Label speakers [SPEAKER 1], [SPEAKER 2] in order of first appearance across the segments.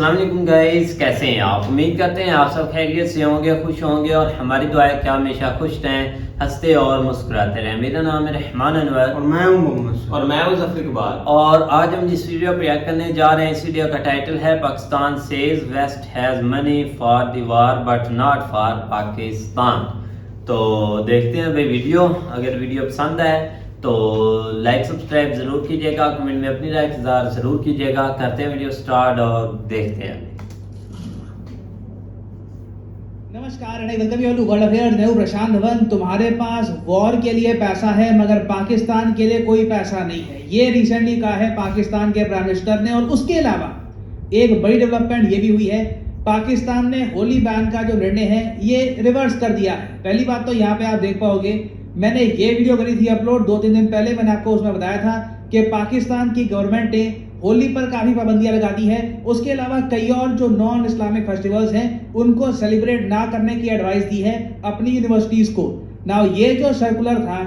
[SPEAKER 1] अस्सलाम वालेकुम गाइस, कैसे हैं आप? उम्मीद करते हैं आप सब खैरियत से होंगे, खुश होंगे और हमारी दुआ है कि आप हमेशा खुश रहें, हंसते और मुस्कुराते रहें। मेरा नाम है रहमान अनवर
[SPEAKER 2] और मैं हूं मोहम्मद
[SPEAKER 3] और मैं हूं ज़फ़र इकबाल।
[SPEAKER 1] और आज हम जिस वीडियो पर रिएक्ट करने जा रहे हैं, इस वीडियो का टाइटल है Pakistan says west has money for the war but not for Pakistan. तो देखते हैं भाई वीडियो। अगर वीडियो पसंद आए तो लाइक सब्सक्राइब ज़रूर कीजिएगा, कमेंट में अपनी राय इंतज़ार ज़रूर कीजिएगा। करते हैं वीडियो स्टार्ट और देखते हैं।
[SPEAKER 2] नमस्कार, welcome you to world affairs. मैं हूं प्रशांत धवन। तुम्हारे पास वॉर के लिए पैसा है मगर पाकिस्तान के लिए कोई पैसा नहीं है, ये रिसेंटली कहा है पाकिस्तान के प्राइम मिनिस्टर ने। और उसके अलावा एक बड़ी डेवलपमेंट ये भी हुई है, पाकिस्तान ने होली बैन का जो निर्णय है ये रिवर्स कर दिया है। पहली बात तो यहाँ पे आप देख पाओगे, मैंने ये वीडियो करी थी अपलोड 2-3 दिन पहले। मैंने आपको उसमें बताया था कि पाकिस्तान की गवर्नमेंट ने होली पर काफी पाबंदियां लगा दी है। उसके अलावा कई और जो नॉन इस्लामिक फेस्टिवल्स हैं उनको सेलिब्रेट ना करने की एडवाइस दी है अपनी यूनिवर्सिटीज को। नाउ ये जो सर्कुलर था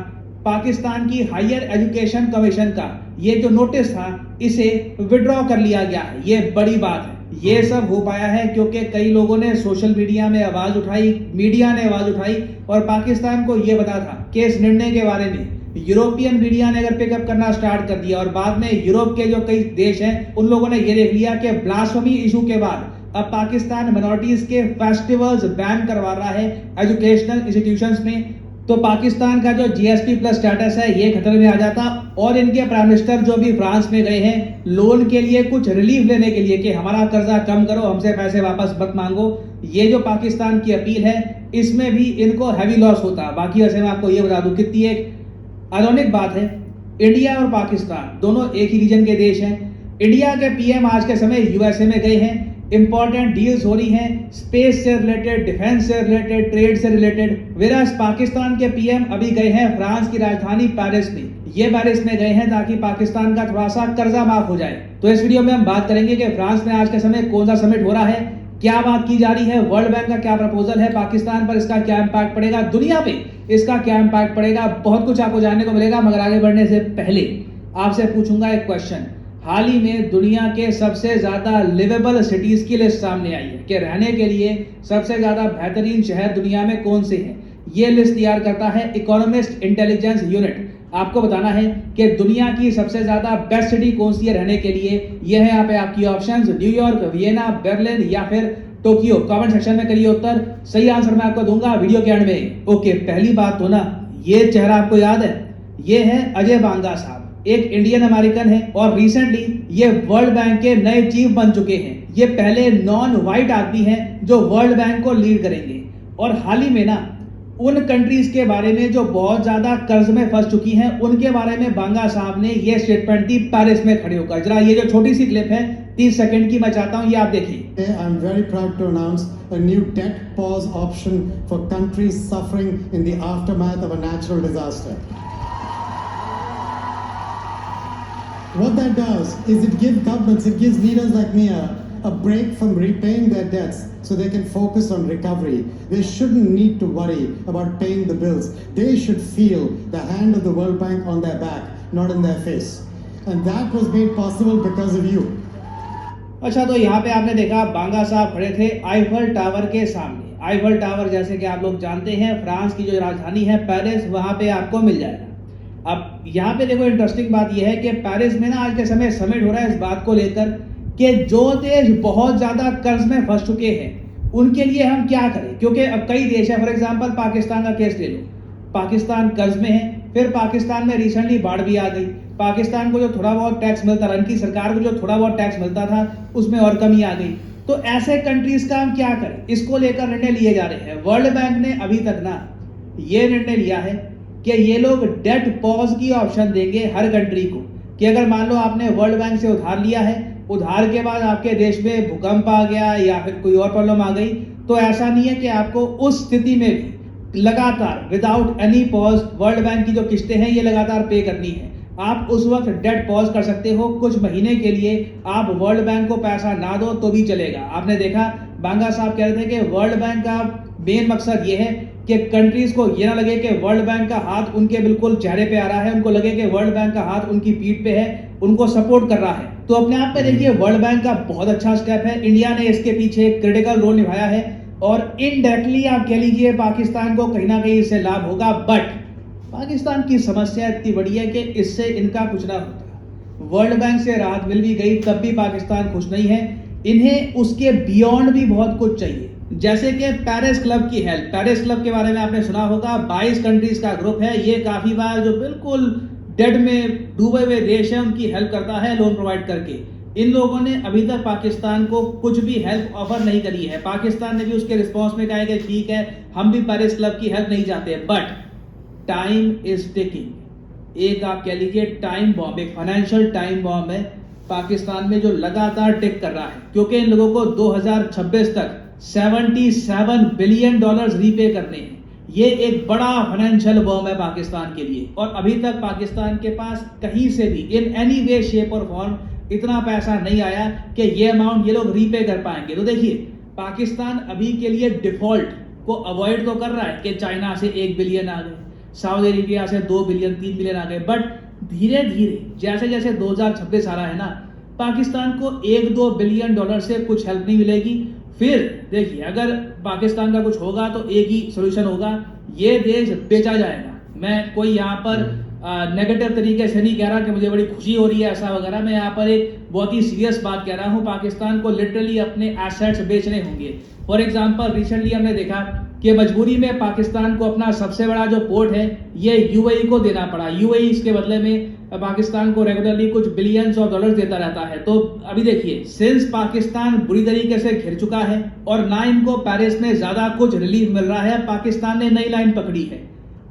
[SPEAKER 2] पाकिस्तान की हायर एजुकेशन कमीशन का, ये जो नोटिस था, इसे विड्रॉ कर लिया गया है। ये बड़ी बात है। ये सब हो पाया है क्योंकि कई लोगों ने सोशल मीडिया में आवाज उठाई, मीडिया ने आवाज उठाई और पाकिस्तान को यह पता था कि इस निर्णय के बारे में यूरोपियन मीडिया ने अगर पिकअप करना स्टार्ट कर दिया और बाद में यूरोप के जो कई देश हैं उन लोगों ने ये देख लिया कि ब्लास्फेमी इशू के बाद अब पाकिस्तान माइनॉरिटीज के फेस्टिवल्स बैन करवा रहा है एजुकेशनल इंस्टीट्यूशंस में, तो पाकिस्तान का जो जीएसपी प्लस स्टेटस है ये खतरे में आ जाता। और इनके प्राइम मिनिस्टर जो भी फ्रांस में गए हैं लोन के लिए, कुछ रिलीफ लेने के लिए कि हमारा कर्जा कम करो, हमसे पैसे वापस मत मांगो, ये जो पाकिस्तान की अपील है इसमें भी इनको हैवी लॉस होता। बाकी वैसे मैं आपको ये बता दूं कितनी एक आइरोनिक बात है, इंडिया और पाकिस्तान दोनों एक ही रीजन के देश हैं। इंडिया के पीएम आज के समय यूएसए में गए हैं, इंपॉर्टेंट डील्स हो रही हैं स्पेस से रिलेटेड, डिफेंस से रिलेटेड, ट्रेड से रिलेटेड। वेराज पाकिस्तान के पीएम अभी गए हैं फ्रांस की राजधानी पेरिस में। ये पेरिस में गए हैं ताकि पाकिस्तान का थोड़ा सा कर्जा माफ हो जाए। तो इस वीडियो में हम बात करेंगे कि फ्रांस में आज के समय कौन सा समिट हो रहा है, क्या बात की जा रही है, वर्ल्ड बैंक का क्या प्रपोजल है, पाकिस्तान पर इसका क्या इंपैक्ट पड़ेगा, दुनिया पे इसका क्या इंपैक्ट पड़ेगा। बहुत कुछ आपको जानने को मिलेगा। मगर आगे बढ़ने से पहले आपसे पूछूंगा एक क्वेश्चन। हाल ही में दुनिया के सबसे ज्यादा लिवेबल सिटीज की लिस्ट सामने आई है कि रहने के लिए सबसे ज्यादा बेहतरीन शहर दुनिया में कौन से हैं। ये लिस्ट तैयार करता है इकोनॉमिस्ट इंटेलिजेंस यूनिट। आपको बताना है कि दुनिया की सबसे ज्यादा बेस्ट सिटी कौन सी है रहने के लिए। यह है यहाँ पे आपकी ऑप्शंस, न्यूयॉर्क, वियना, बर्लिन या फिर टोक्यो। कमेंट सेक्शन में करिए उत्तर, सही आंसर मैं आपको दूंगा वीडियो के एंड में। ओके, पहली बात तो ना, ये चेहरा आपको याद है, ये है अजय बांगा साहब, एक इंडियन अमेरिकन है और रिसेंटली ये वर्ल्ड बैंक के नए चीफ बन चुके हैं। ये पहले नॉन व्हाइट आदमी हैं जो वर्ल्ड बैंक को लीड करेंगे। और हाल ही में ना उन कंट्रीज के बारे में जो बहुत ज्यादा कर्ज में फंस चुकी हैं उनके बारे में बांगा साहब ने ये स्टेटमेंट दी पेरिस में खड़े होकर। जरा ये जो छोटी सी क्लिप है 30 सेकंड की, मैं चाहता हूं ये आप देखिए।
[SPEAKER 4] I am very proud to announce a new debt pause option for countries suffering in the aftermath of a natural disaster. What that does is it gives governments, it gives leaders like me a break from repaying their debts so they can focus on recovery. They shouldn't need to worry about paying the bills. They should feel the hand of the World Bank on their back, not in their face. And that was made possible because of you.
[SPEAKER 2] अच्छा, तो यहाँ पे आपने देखा बांगा साहब खड़े थे Eiffel tower के सामने। आईफल टावर जैसे कि आप लोग जानते हैं फ्रांस की जो राजधानी है पेरिस, वहां पे आपको मिल जाएगा। अब यहाँ पे देखो इंटरेस्टिंग बात यह है कि पेरिस में ना आज के समय समिट हो रहा है इस बात को लेकर कि जो देश बहुत ज्यादा कर्ज में फंस चुके हैं उनके लिए हम क्या करें। क्योंकि अब कई देश है, फॉर एग्जांपल पाकिस्तान का केस ले लो, पाकिस्तान कर्ज में है, फिर पाकिस्तान में रिसेंटली बाढ़ भी आ गई, पाकिस्तान को जो थोड़ा बहुत टैक्स मिलता था, इनकी सरकार को जो थोड़ा बहुत टैक्स मिलता था उसमें और कमी आ गई। तो ऐसे कंट्रीज का हम क्या करें, इसको लेकर निर्णय लिए जा रहे हैं। वर्ल्ड बैंक ने अभी तक ना ये निर्णय लिया है कि ये लोग डेट पॉज की ऑप्शन देंगे हर कंट्री को, कि अगर मान लो आपने वर्ल्ड बैंक से उधार लिया है, उधार के बाद आपके देश में भूकंप आ गया या फिर कोई और प्रॉब्लम आ गई, तो ऐसा नहीं है कि आपको उस स्थिति में भी लगातार without any pause world bank की जो किस्तें हैं ये लगातार पे करनी है। आप उस वक्त डेट पॉज कर सकते हो, कुछ महीने के लिए आप वर्ल्ड बैंक को पैसा ना दो तो भी चलेगा। आपने देखा बांगा साहब कह रहे थे कि वर्ल्ड बैंक का मेन मकसद ये है कि कंट्रीज को ये ना लगे कि वर्ल्ड बैंक का हाथ उनके बिल्कुल चेहरे पे आ रहा है, उनको लगे कि वर्ल्ड बैंक का हाथ उनकी पीठ पे है, उनको सपोर्ट कर रहा है। तो अपने आप में देखिए वर्ल्ड बैंक का बहुत अच्छा स्टेप है, इंडिया ने इसके पीछे क्रिटिकल रोल निभाया है और इनडायरेक्टली आप कह लीजिए पाकिस्तान को कहीं ना कहीं इससे लाभ होगा। बट पाकिस्तान की समस्या इतनी बड़ी है कि इससे इनका कुछ ना होता। वर्ल्ड बैंक से राहत मिल भी गई तब भी पाकिस्तान खुश नहीं है, इन्हें उसके बियॉन्ड भी बहुत कुछ चाहिए। जैसे कि पेरिस क्लब की हेल्प, पेरिस क्लब के बारे में आपने सुना होगा, 22 कंट्रीज का ग्रुप है, ये काफी बार जो बिल्कुल डेड में डूबे हुए देश है उनकी हेल्प करता है लोन प्रोवाइड करके। इन लोगों ने अभी तक पाकिस्तान को कुछ भी हेल्प ऑफर नहीं करी है। पाकिस्तान ने भी उसके रिस्पॉन्स में कहा है कि ठीक है हम भी पेरिस क्लब की हेल्प नहीं चाहते, बट टाइम इज टिकिंग। एक आप कह लीजिए टाइम बॉम्ब, एक फाइनेंशियल टाइम बॉम्ब है पाकिस्तान में जो लगातार टिक कर रहा है, क्योंकि इन लोगों को 2026 तक $77 बिलियन रीपे करने हैं। ये एक बड़ा फाइनेंशियल बॉम्ब है पाकिस्तान के लिए, और अभी तक पाकिस्तान के पास कहीं से भी इन एनी वे शेप और फॉर्म इतना पैसा नहीं आया कि ये अमाउंट ये लोग रीपे कर पाएंगे। तो देखिए पाकिस्तान अभी के लिए डिफॉल्ट को अवॉइड तो कर रहा है कि चाइना से 1 बिलियन आ गए, सऊदी अरेबिया से 2 बिलियन 3 बिलियन आ गए, बट धीरे धीरे जैसे जैसे 2026 आ रहा है ना, पाकिस्तान को 1-2 बिलियन डॉलर से कुछ हेल्प नहीं मिलेगी। फिर देखिए अगर पाकिस्तान का कुछ होगा तो एक ही सोल्यूशन होगा, ये देश बेचा जाएगा। मैं कोई यहाँ पर नेगेटिव तरीके से नहीं कह रहा कि मुझे बड़ी खुशी हो रही है ऐसा वगैरह, मैं यहाँ पर एक बहुत ही सीरियस बात कह रहा हूँ। पाकिस्तान को लिटरली अपने एसेट्स बेचने होंगे। फॉर एग्जांपल रिसेंटली हमने देखा कि मजबूरी में पाकिस्तान को अपना सबसे बड़ा जो पोर्ट है ये यूएई को देना पड़ा। यूएई इसके बदले में पाकिस्तान को रेगुलरली कुछ बिलियंस ऑफ डॉलर्स देता रहता है। तो अभी देखिए सिंस पाकिस्तान बुरी तरीके से घिर चुका है और ना इनको पेरिस में ज्यादा कुछ रिलीफ मिल रहा है, पाकिस्तान ने नई लाइन पकड़ी है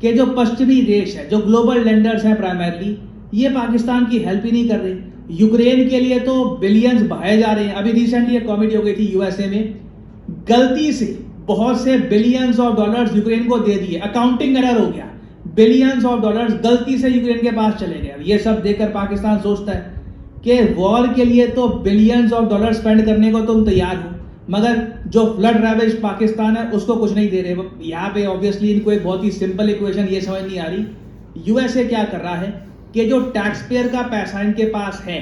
[SPEAKER 2] कि जो पश्चिमी देश है, जो ग्लोबल लेंडर्स हैं प्राइमरली, ये पाकिस्तान की हेल्प ही नहीं कर रहे। यूक्रेन के लिए तो बिलियंस बहाए जा रहे हैं। अभी रिसेंटली एक कॉमेडी हो गई थी यूएसए में, गलती से बहुत से बिलियंस ऑफ डॉलर्स यूक्रेन को दे दिए, अकाउंटिंग एरर हो गया, बिलियंस ऑफ डॉलर्स गलती से यूक्रेन के पास चले गए। ये सब देखकर पाकिस्तान सोचता है कि वॉर के लिए तो बिलियंस ऑफ डॉलर स्पेंड करने को तुम तैयार हो, मगर जो फ्लड रैवेज पाकिस्तान है उसको कुछ नहीं दे रहे। यहाँ पे ऑब्वियसली इनको एक बहुत ही सिंपल इक्वेशन ये समझ नहीं आ रही, यूएसए क्या कर रहा है कि जो टैक्स पेयर का पैसा इनके पास है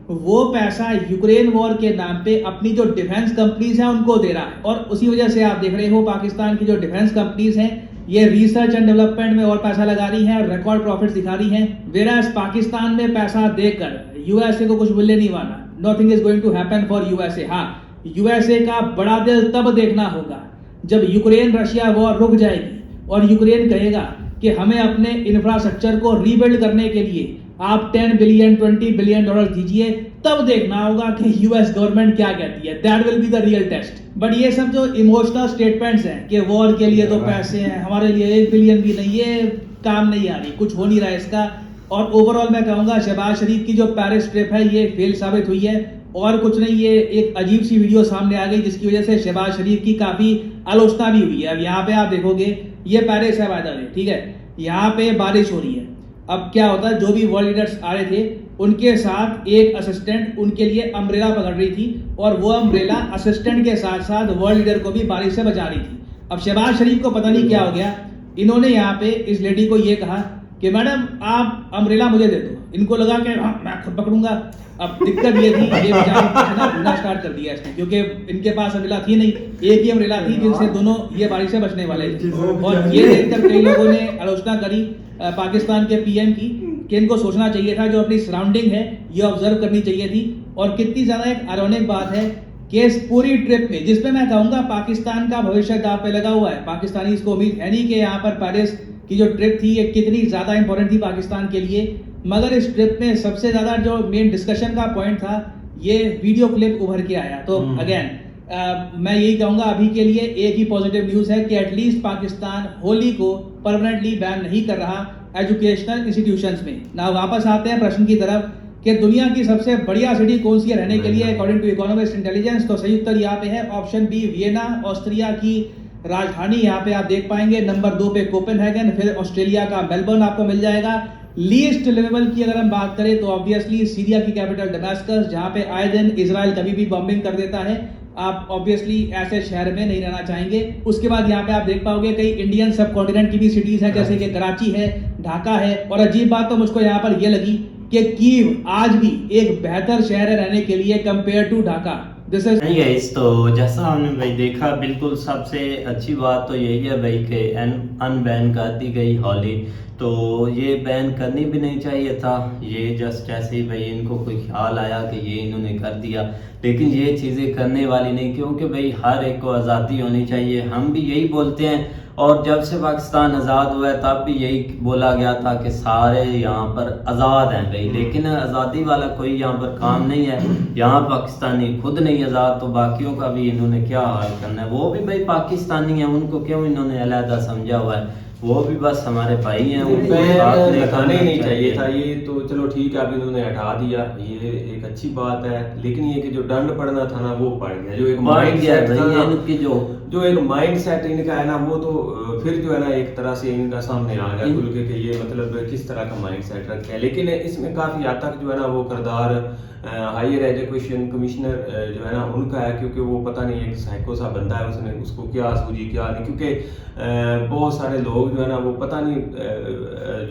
[SPEAKER 2] वो पैसा यूक्रेन वॉर के नाम पे अपनी जो डिफेंस कंपनीज हैं उनको दे रहा है, और उसी वजह से आप देख रहे हो पाकिस्तान की जो डिफेंस कंपनीज हैं ये रिसर्च एंड डेवलपमेंट में और पैसा लगा रही हैं, रिकॉर्ड प्रॉफिट्स दिखा रही हैं। वेराज पाकिस्तान में पैसा देकर यूएसए को कुछ मिलने नहीं वाला, nothing is going to happen for USA. हाँ, यूएसए का बड़ा दिल तब देखना होगा जब यूक्रेन रशिया वॉर रुक जाएगी और यूक्रेन कहेगा कि हमें अपने इंफ्रास्ट्रक्चर को रीबिल्ड करने के लिए आप 10 बिलियन 20 बिलियन डॉलर दीजिए, तब देखना होगा कि यूएस गवर्नमेंट क्या कहती है। That will be the real test. But ये सब जो इमोशनल स्टेटमेंट्स हैं कि वॉर के लिए तो पैसे हैं, हमारे लिए 1 बिलियन भी नहीं, ये काम नहीं आ रही, कुछ हो नहीं रहा है इसका। और ओवरऑल मैं कहूंगा शहबाज शरीफ की जो पेरिस ट्रिप है ये फेल साबित हुई है, और कुछ नहीं, ये एक अजीब सी वीडियो सामने आ गई जिसकी वजह से शहबाज शरीफ की काफी आलोचना भी हुई है। अब यहाँ पे आप देखोगे ये पेरिस है वायदा है, ठीक है, यहाँ पे बारिश हो रही है। अब क्या होता है, जो भी वर्ल्ड लीडर्स आ रहे थे उनके साथ एक असिस्टेंट उनके लिए अम्ब्रेला पकड़ रही थी, और वो अम्ब्रेला असिस्टेंट के साथ साथ वर्ल्ड लीडर को भी बारिश से बचा रही थी। अब शहबाज शरीफ को पता नहीं क्या हो गया, इन्होंने यहाँ पे इस लेडी को ये कहा कि मैडम आप अम्ब्रेला मुझे दे दो। इनको लगा कि हाँ मैं खुद पकड़ूंगा। अब दिक्कत ये थी, ये बेचारी स्टार्ट कर दिया इसने, क्योंकि इनके पास अम्ब्रेला थी नहीं, एक ही अम्ब्रेला थी जिनसे दोनों ये बारिश से बचने वाले थे। और ये देखकर कई लोगों ने आलोचना करी पाकिस्तान के पीएम की कि इनको सोचना चाहिए था, जो अपनी सराउंडिंग है ये ऑब्जर्व करनी चाहिए थी। और कितनी ज्यादा एक आयरॉनिक बात है कि इस पूरी ट्रिप में, जिसमें मैं कहूंगा पाकिस्तान का भविष्य दांव पे लगा हुआ है, पाकिस्तानी इसको उम्मीद है नहीं कि यहाँ पर पेरिस की जो ट्रिप थी ये कितनी ज्यादा इंपॉर्टेंट थी पाकिस्तान के लिए, मगर इस ट्रिप में सबसे ज्यादा जो मेन डिस्कशन का पॉइंट था ये वीडियो क्लिप उभर के आया। तो अगेन मैं यही कहूंगा अभी के लिए एक ही पॉजिटिव न्यूज है कि एटलीस्ट पाकिस्तान होली को परमानेंटली बैन नहीं कर रहा एजुकेशनल इंस्टीट्यूशंस में। ना वापस आते हैं प्रश्न की तरफ कि दुनिया की सबसे बढ़िया सिटी कौन सी है रहने के लिए अकॉर्डिंग टू इकोनॉमिस्ट इंटेलिजेंस, तो सही उत्तर यहाँ पे है ऑप्शन बी वियना, ऑस्ट्रिया की राजधानी यहाँ पे आप देख पाएंगे। नंबर 2 पे कोपेनहेगन, फिर ऑस्ट्रेलिया का मेलबर्न आपको मिल जाएगा। लीस्ट लेवल की अगर हम बात करें तो ऑब्वियसली सीरिया की कैपिटल डमास्कस, जहां पे आए दिन इजराइल कभी भी बॉम्बिंग कर देता है। आप ऑब्वियसली ऐसे शहर में नहीं रहना चाहेंगे। उसके बाद यहाँ पे आप देख पाओगे कई इंडियन सब कॉन्टिनेंट की भी सिटीज हैं, जैसे कि कराची है, ढाका है, और अजीब बात तो मुझको यहाँ पर ये लगी कि कीव आज भी एक बेहतर शहर है रहने के लिए compare to Dhaka. This is
[SPEAKER 1] नहीं गाइस, तो जैसा हमने भाई देखा, बिल्कुल सबसे अच्छी बात तो यही है भाई कि अनबैन कर दी गई होली। तो ये बैन करनी भी नहीं चाहिए था, ये जस्ट ऐसे ही भाई इनको कोई ख्याल आया कि ये इन्होंने कर दिया, लेकिन ये चीज़ें करने वाली नहीं, क्योंकि भाई हर एक को आज़ादी होनी चाहिए। हम भी यही बोलते हैं, और जब से पाकिस्तान आज़ाद हुआ है तब भी यही बोला गया था कि सारे यहाँ पर आज़ाद हैं भाई, लेकिन आज़ादी वाला कोई यहाँ पर काम नहीं है। यहाँ पाकिस्तानी खुद नहीं आज़ाद, तो बाकियों का भी इन्होंने क्या हाल करना है। वो भी भाई पाकिस्तानी है, उनको क्यों इन्होंने अलहदा समझा हुआ है, वो भी बस हमारे भाई हैं, उनको साथ लेकर
[SPEAKER 3] हटाने ही नहीं
[SPEAKER 1] चलना
[SPEAKER 3] चाहिए था ये तो। चलो ठीक है, अब इन्होंने हटा दिया, ये एक अच्छी बात है, लेकिन ये कि जो दंड पड़ना था ना वो पड़ गया। जो एक माइंड सेट था ना,
[SPEAKER 1] इनकी जो
[SPEAKER 3] एक माइंड सेट इनका है ना, वो तो फिर जो है ना एक तरह से इनका सामने आ गया खुल के कि ये मतलब किस तरह का माइंड सेट रखे है। लेकिन इसमें काफी हद तक जो है ना वो किरदार हायर एजुकेशन कमिश्नर जो है ना उनका है, क्योंकि वो पता नहीं एक साइको सा बंदा है, उसने उसको क्या सूझी क्या नहीं, क्योंकि बहुत सारे लोग जो है ना वो पता नहीं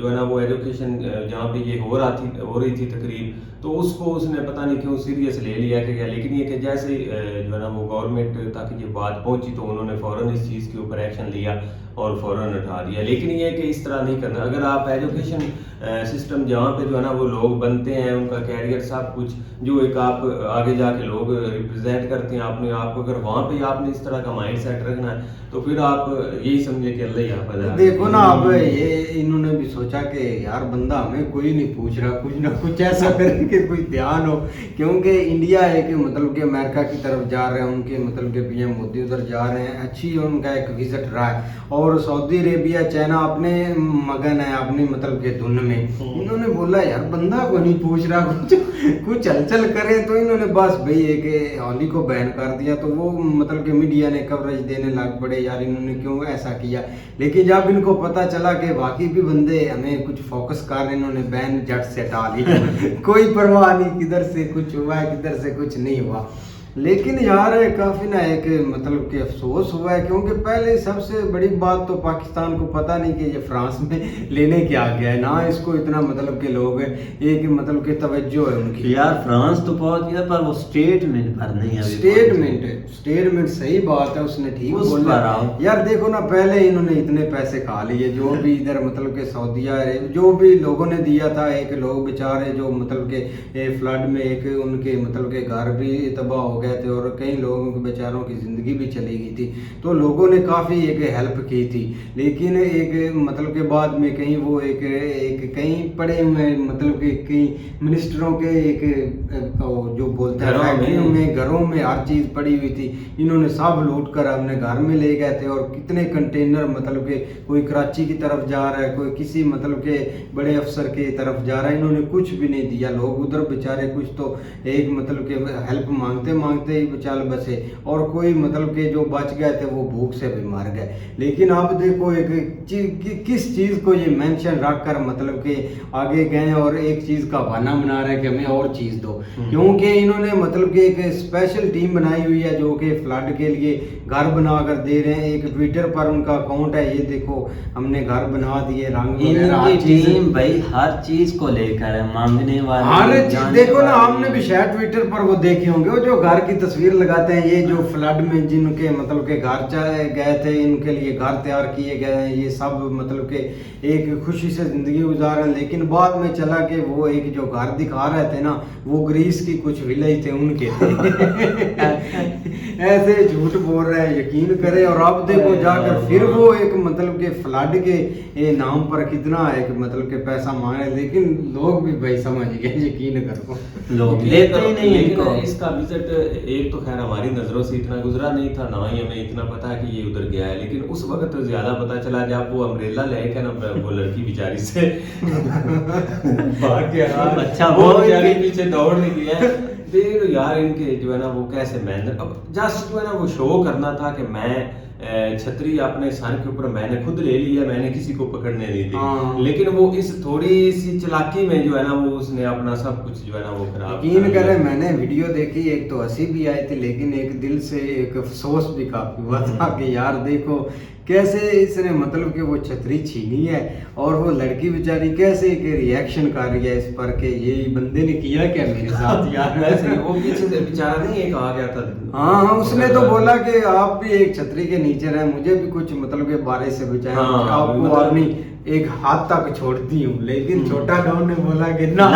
[SPEAKER 3] जो है ना वो एजुकेशन जहाँ पे ये हो रही थी तकरीब, तो उसको उसने पता नहीं क्यों सीरियस ले लिया कि क्या। लेकिन ये कि जैसे जो है ना वो गवर्नमेंट तक ये बात पहुंची तो उन्होंने फ़ौरन इस चीज़ के ऊपर एक्शन लिया और फ़ौरन उठा दिया। लेकिन ये कि इस तरह नहीं करना। अगर आप एजुकेशन सिस्टम जहाँ पे जो है ना वो लोग बनते हैं, उनका कैरियर सब कुछ जो एक आप आगे जाके लोग रिप्रेजेंट करते हैं अपने आप को, अगर वहाँ पे आपने इस तरह का माइंड सेट रखना है तो फिर आप यही समझे कि अल्लाह यहाँ पर
[SPEAKER 5] देखो ना, अब ये इन्होंने भी सोचा कि यार बंदा हमें कोई नहीं पूछ रहा, कुछ ना कुछ ऐसा करें कि कोई ध्यान हो, क्योंकि इंडिया है कि मतलब कि अमेरिका की तरफ जा रहे हैं, उनके मतलब के पीएम मोदी उधर जा रहे हैं, अच्छी उनका एक विजिट रहा है। और सऊदी अरेबिया चाइना अपने मगन है अपनी मतलब के धुन में, इन्होंने बोला यार बंदा को नहीं पूछ रहा, कुछ हलचल करे, तो इन्होंने बस भाई एक होली को बैन कर दिया। तो वो मतलब कि मीडिया ने कवरेज देने लग पड़े यार इन्होंने क्यों ऐसा किया। लेकिन जब इनको पता चला कि बाकी भी बंदे हमें कुछ फोकस कर रहे, इन्होंने बैन झट से हटा लिया। कोई परवाह नहीं किधर से कुछ हुआ है किधर से कुछ नहीं हुआ। लेकिन यार काफ़ी ना एक मतलब कि अफसोस हुआ है, क्योंकि पहले सबसे बड़ी बात तो पाकिस्तान को पता नहीं कि ये फ्रांस में लेने क्या गया है, ना इसको इतना मतलब के लोग एक मतलब के तवज्जो है उनकी।
[SPEAKER 1] यार फ्रांस तो पहुंच गया, पर वो स्टेटमेंट पर नहीं है।
[SPEAKER 5] स्टेटमेंट सही बात है, उसने ठीक बोला यार। देखो ना, पहले इन्होंने इतने पैसे खा लिए जो भी इधर मतलब के सऊदीया जो भी लोगों ने दिया था, एक लोग बेचारे जो मतलब के फ्लड में एक उनके मतलब के घर भी तबाह हो गए थे और कई लोगों के बेचारों की ज़िंदगी भी चली गई थी, तो लोगों ने काफ़ी एक हेल्प की थी। लेकिन एक मतलब के बाद में कहीं वो एक कहीं पड़े हुए मतलब कि कई मिनिस्टरों के एक जो बोलते हैं फैक्ट्रियों में घरों में हर चीज़ पड़ी हुई थी, इन्होंने सब लूट कर अपने घर में ले गए थे। और कितने कंटेनर मतलब के कोई कराची की तरफ जा रहा है, कोई किसी मतलब के बड़े अफसर की तरफ जा रहा है, इन्होंने कुछ भी नहीं दिया। लोग उधर बेचारे कुछ तो एक मतलब के हेल्प मांगते मांगते ही बेचारे बसे, और कोई मतलब के जो बच गए थे वो भूख से भी मर गए। लेकिन अब देखो एक किस चीज़ को ये मेंशन रख कर मतलब के आगे गए और एक चीज़ का बहाना बना रहे हैं कि हमें और चीज़ दो, क्योंकि इन्होंने मतलब कि एक स्पेशल टीम बनाई हुई है जो कि फ्लड के लिए घर बना कर दे रहे हैं। एक ट्विटर पर उनका अकाउंट है, ये देखो हमने घर बना दिए, रंग
[SPEAKER 1] इनकी टीम भाई हर चीज को लेकर है, मांगने वाले
[SPEAKER 5] हर चीज। देखो ना, हमने भी शायद ट्विटर पर वो देखे होंगे, वो जो घर की तस्वीर लगाते हैं, ये जो फ्लड में जिनके मतलब के घर चले गए थे, इनके लिए घर तैयार किए गए हैं, ये सब मतलब के एक खुशी से जिंदगी गुजार रहे हैं। लेकिन बाद में चला कि वो एक जो घर दिखा रहे थे ना, वो ग्रीस की कुछ विलेज थे उनके थे। ऐसे झूठ बोल रहे हैं, यकीन करें। और अब देखो जाकर फिर वो एक मतलब के फ्लड के नाम पर कितना एक मतलब के पैसा मांगे, लेकिन लोग भी भाई समझ गए, यकीन करो
[SPEAKER 1] लोग लेते ही नहीं
[SPEAKER 3] लेकिन
[SPEAKER 1] इनको।
[SPEAKER 3] इसका विजिट एक तो खैर हमारी नजरों से इतना गुजरा नहीं था, ना ही हमें इतना पता है कि ये उधर गया है। लेकिन उस वक्त तो ज्यादा पता चला जब वो अम्ब्रेला लेके ना वो लड़की बेचारी से भाग गया।
[SPEAKER 1] अच्छा,
[SPEAKER 3] वो
[SPEAKER 1] वो
[SPEAKER 3] बेचारी पीछे दौड़ रही है। देख यार इनके जो है ना वो कैसे मैनर, अब जस्ट जो है ना वो शो करना था कि मैं छतरी अपने सर के ऊपर मैंने खुद ले ली है, मैंने किसी को पकड़ने नहीं
[SPEAKER 5] हाँ।
[SPEAKER 3] दी, लेकिन वो इस थोड़ी सी चालाकी में जो है ना वो उसने अपना सब कुछ जो है ना वो खराब
[SPEAKER 5] यकीन
[SPEAKER 3] कर लिया।
[SPEAKER 5] करें, मैंने वीडियो देखी, एक तो हंसी भी आई थी लेकिन एक दिल से एक अफसोस भी काफी हुआ था कि यार देखो कैसे इसने मतलब कि वो छतरी छीनी है और वो लड़की बेचारी कैसे के रिएक्शन कर रही है इस पर कि ये बंदे ने किया क्या मेरे साथ यार।
[SPEAKER 3] वैसे ही वो पीछे से बेचारा नहीं एक आ गया था।
[SPEAKER 5] हाँ, उसने तो बोला कि आप भी एक छतरी के नीचे रहे, मुझे भी कुछ मतलब के बारिश से बचाए,
[SPEAKER 3] हाँ,
[SPEAKER 5] आपको
[SPEAKER 3] मतलब-
[SPEAKER 5] अपनी एक हाथ तक छोड़ती हूँ, लेकिन छोटा डॉन ने बोला कि ना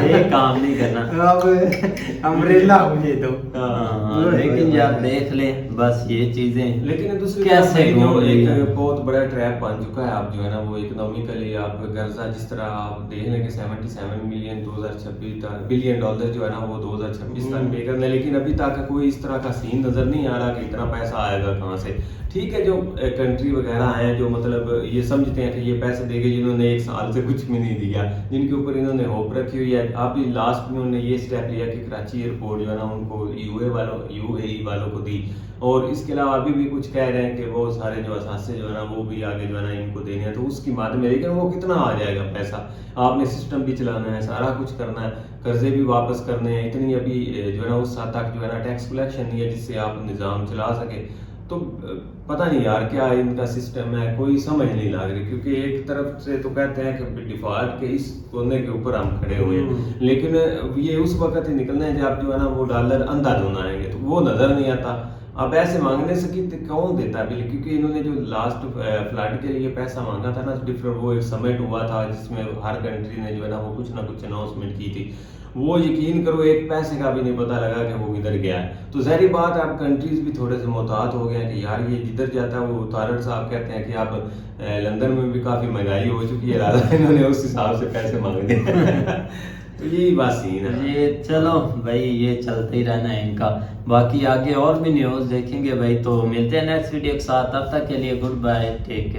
[SPEAKER 1] ये काम नहीं करना।
[SPEAKER 5] अब अम्ब्रेला मुझे दो।
[SPEAKER 1] हाँ, लेकिन यार देख ले बस ये चीजें
[SPEAKER 3] लेकिन दूसरी
[SPEAKER 1] कैसे
[SPEAKER 3] तरफ जो
[SPEAKER 1] घूम रही
[SPEAKER 3] एक
[SPEAKER 1] है।
[SPEAKER 3] बहुत बड़ा ट्रैप बन चुका है, आप जो है ना वो इकोनॉमिकली आप कर्जा जिस तरह आप देख लें कि 77 मिलियन 2026 तक बिलियन डॉलर जो है ना वो 2026 तक पे करना है, लेकिन अभी तक कोई इस तरह का सीन नजर नहीं आ रहा कि इतना पैसा आएगा कहाँ से। ठीक है, जो कंट्री वगैरह हैं जो मतलब ये समझते हैं कि ये पैसे देंगे जिन्होंने एक साल से कुछ भी नहीं दिया, जिनके ऊपर इन्होंने होप रखी हुई है, अभी लास्ट में उन्होंने ये स्टेप लिया कि कराची एयरपोर्ट जो है ना उनको यूएई वालों को दी, और इसके अलावा अभी भी कुछ कह रहे हैं कि वो सारे जो असासे जो है ना वो भी आगे जो है ना इनको देने हैं, तो उसकी माद में, लेकिन वो कितना आ जाएगा पैसा, आपने सिस्टम भी चलाना है, सारा कुछ करना है, कर्जे भी वापस करने हैं, इतनी अभी जो है ना उस हद तक जो है ना टैक्स कलेक्शन नहीं है जिससे आप निज़ाम चला सके। तो पता नहीं यार क्या इनका सिस्टम है, कोई समझ नहीं लग रही, क्योंकि एक तरफ से तो कहते हैं कि डिफॉल्ट के इस कोने के ऊपर हम खड़े हुए हैं, लेकिन ये उस वक्त ही निकलना है जब जो है ना वो डॉलर अंधाधुन आएंगे, तो वो नजर नहीं आता। अब ऐसे मांगने से कि कौन देता है बिल, क्योंकि इन्होंने जो लास्ट फ्लड के लिए पैसा मांगा था ना डिफरेंट, वो एक समिट हुआ था जिसमें हर कंट्री ने जो है ना वो कुछ ना कुछ अनाउंसमेंट की थी, वो यकीन करो एक पैसे का भी नहीं पता लगा कि वो किधर गया है। तो ज़ाहिर बात है अब कंट्रीज भी थोड़े से मोहतात हो गए हैं कि यार ये जिधर जाता है वो तारड़ साहब कहते हैं कि अब लंदन में भी काफ़ी महंगाई हो चुकी है, राजा इन्होंने उस हिसाब से पैसे मांगे तो यही बात सीन है।
[SPEAKER 1] ये चलो भाई ये चलते ही रहना है इनका, बाकी आगे और भी न्यूज़ देखेंगे भाई, तो मिलते हैं नेक्स्ट वीडियो के साथ, तब तक के लिए गुड बाय, टेक केयर।